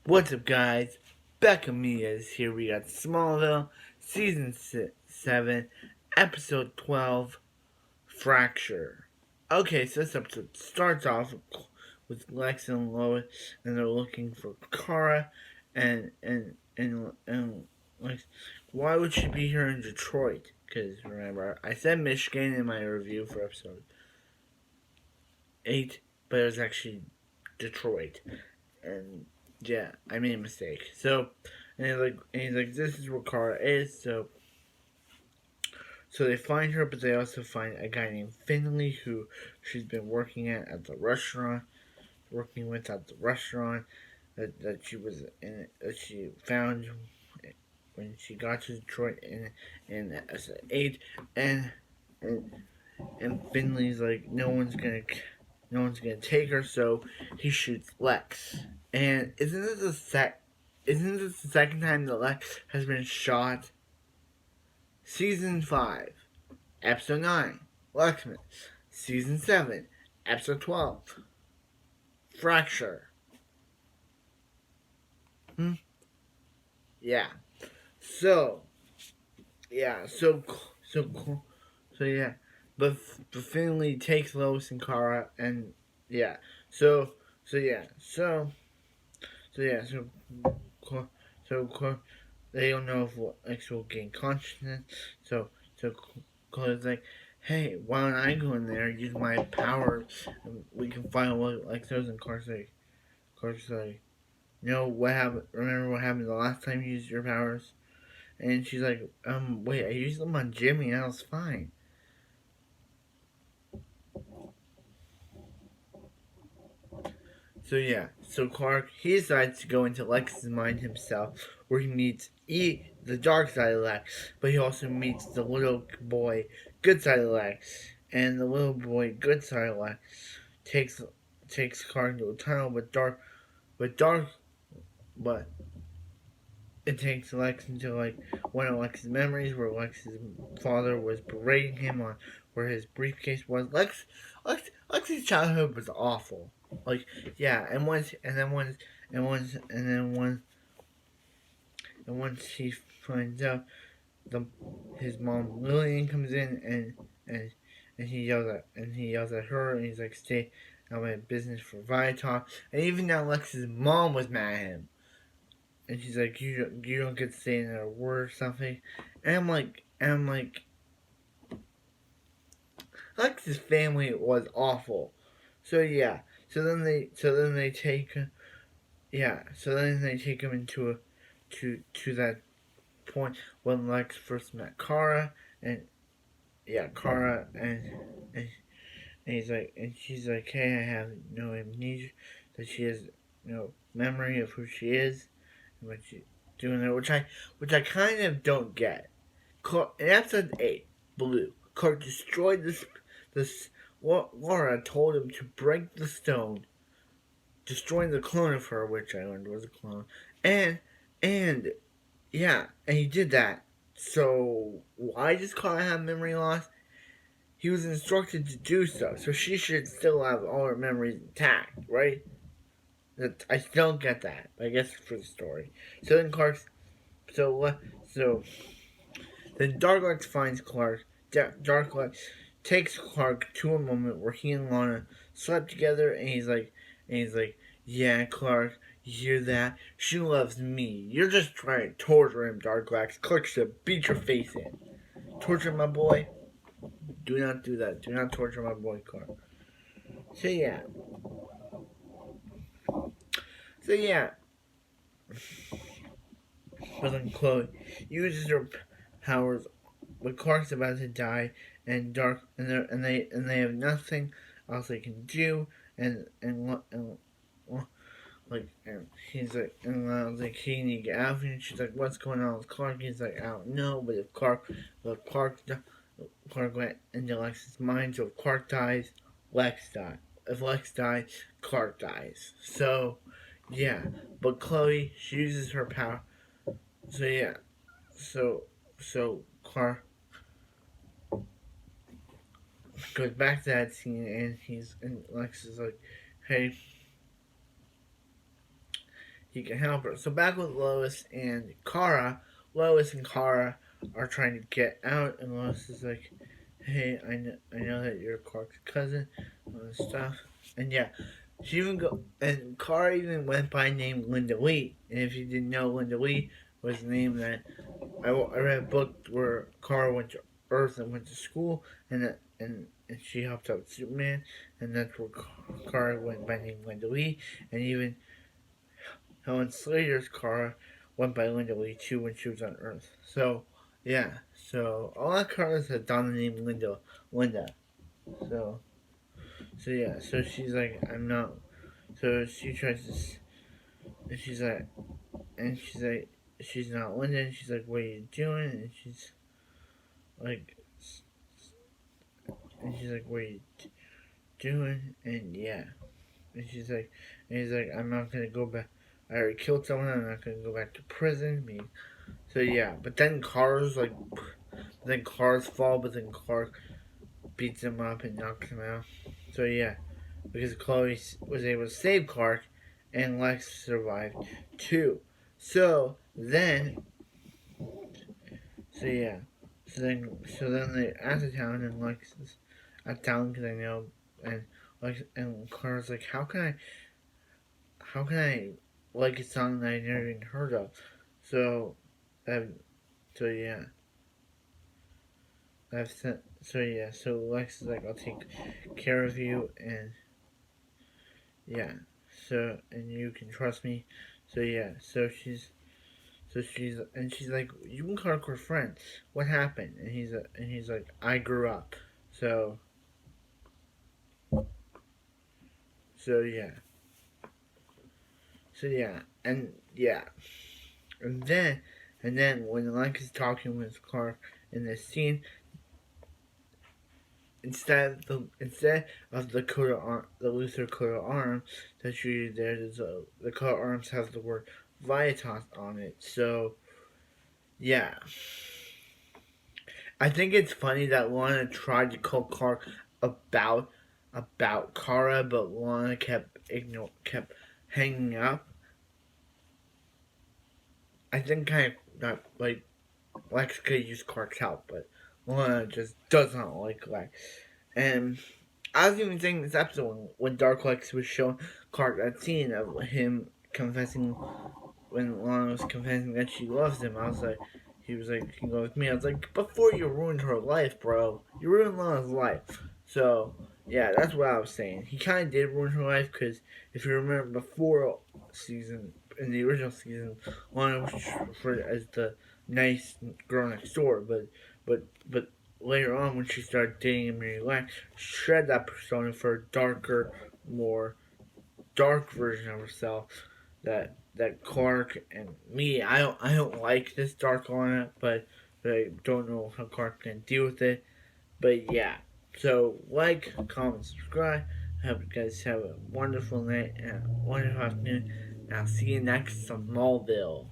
What's up, guys? Becca Mia is here. We got Smallville, Season 7, Episode 12, Fracture. Okay, so this episode starts off with Lex and Lois, and they're looking for Kara, and Lex, why would she be here in Detroit? Because remember, I said Michigan in my review for episode 8, but it was actually Detroit. And yeah, I made a mistake. So, and he's like, this is where Kara is. So they find her, but they also find a guy named Finley who she's been working at the restaurant, working with at the restaurant that she was in, that she found when she got to Detroit in as an aide, and and and Finley's like, no one's gonna take her, so he shoots Lex. And isn't this the second time that Lex has been shot? Season 5, Episode 9, Lexman. Season 7, Episode 12, Fracture. Hmm? Yeah. So, yeah, so yeah. But Finley takes Lois and Kara, and yeah. So, so yeah. So yeah. So they don't know if Lex will gain consciousness. So Chloe's like, hey, why don't I go in there, use my powers, and we can find what Lex does. And Clark's like, no, what happened? Remember what happened the last time you used your powers? And she's like, wait, I used them on Jimmy, and I was fine. So yeah, so Clark, he decides to go into Lex's mind himself, where he meets the dark side of Lex, but he also meets the little boy, good side of Lex, and the little boy, good side of Lex, takes Clark into a tunnel, but dark, but it takes Lex into like one of Lex's memories, where Lex's father was berating him on where his briefcase was. Lex's childhood was awful. Like, yeah, and once he finds out, the his mom Lillian comes in, and he yells at her, and he's like, stay out of my business for Viator. And even now Lex's mom was mad at him, and she's like, you don't get to say another word or something. And I'm like, Lex's family was awful. So yeah, so then they take yeah, so then they take him into to that point when Lex first met Kara, and yeah, Kara, and he's like, and she's like, hey, I have no amnesia, that she has no memory of who she is and what she's doing there, which I kind of don't get. In episode 8, Blue, Clark destroyed this. Laura told him to break the stone, destroying the clone of her, which I learned was a clone, and and yeah, and he did that. So why does Kara have memory loss? He was instructed to do so, so she should still have all her memories intact, right? I don't get that. I guess it's for the story. So then Clark's so so then Darklex finds Clark. Darklex takes Clark to a moment where he and Lana slept together, and he's like, yeah, Clark, you hear that? She loves me. You're just trying to torture him, Darklex. Clark should beat your face in. Torture my boy? Do not do that. Do not torture my boy, Clark. So yeah. So yeah. But then Chloe uses her powers, but Clark's about to die, and they have nothing else they can do, and like, and he's like, and I was like, he need to get out of here. And she's like, what's going on with Clark? He's like, I don't know, but if Clark went into Lex's mind, so if Clark dies, Lex dies. If Lex dies, Clark dies. So, yeah. But Chloe, she uses her power. So yeah. So Clark goes back to that scene, and Lex is like, hey, he can help her. So back with Lois and Kara are trying to get out, and Lois is like, "Hey, I know that you're Clark's cousin, all this stuff." And yeah, she even go and Kara even went by name Linda Lee. And if you didn't know, Linda Lee was the name that I read a book where Kara went to Earth and went to school, and she helped out Superman, and that's where Kara went by name Linda Lee, and even Helen Slater's Kara went by Linda Lee too when she was on Earth. So yeah, so all our Karas have done the name Linda. So yeah, so she's like, I'm not. So she tries to, and she's like, she's not Linda. And she's like, what are you doing? And she's like, what are you doing? And yeah, and she's like, and he's like, I'm not gonna go back. I already killed someone. I'm not gonna go back to prison. So yeah, but then cars fall, but then Clark beats him up and knocks him out. So yeah, because Chloe was able to save Clark, and Lex survived too. So then, so yeah, so then they're at the town, and Lex is at town because I know, and Lex and Clark's like, how can I like a song that I never even heard of? So, that, so yeah. So Lex is like, I'll take care of you, and yeah, so, and you can trust me. So yeah, she's like, you and Clark were friends. What happened? And he's like, I grew up. So so yeah, so yeah, and yeah, and then when Lex is talking with Clark in this scene, instead of the Luther coat of arms that's usually there's the coat of arms has the word Vietas on it. So yeah, I think it's funny that Lana tried to call Clark about Kara, but Lana kept hanging up. I think kind of not like Lex could use Clark's help, but Lana just does not like Lex. And I was even saying this episode when Dark Lex was showing Clark that scene of him confessing, when Lana was confessing that she loves him. I was like, he was like, he goes with me. I was like, before you ruined her life, bro, you ruined Lana's life. So yeah, that's what I was saying. He kind of did ruin her life because if you remember before season, in the original season, Lana was referred as the nice girl next door, but later on when she started dating Mary Lang, shed that persona for a darker, more dark version of herself. That Clark and me, I don't like this dark on it, but I don't know how Clark can deal with it. But yeah, so like, comment, subscribe. I hope you guys have a wonderful night and a wonderful afternoon. And I'll see you next Smallville.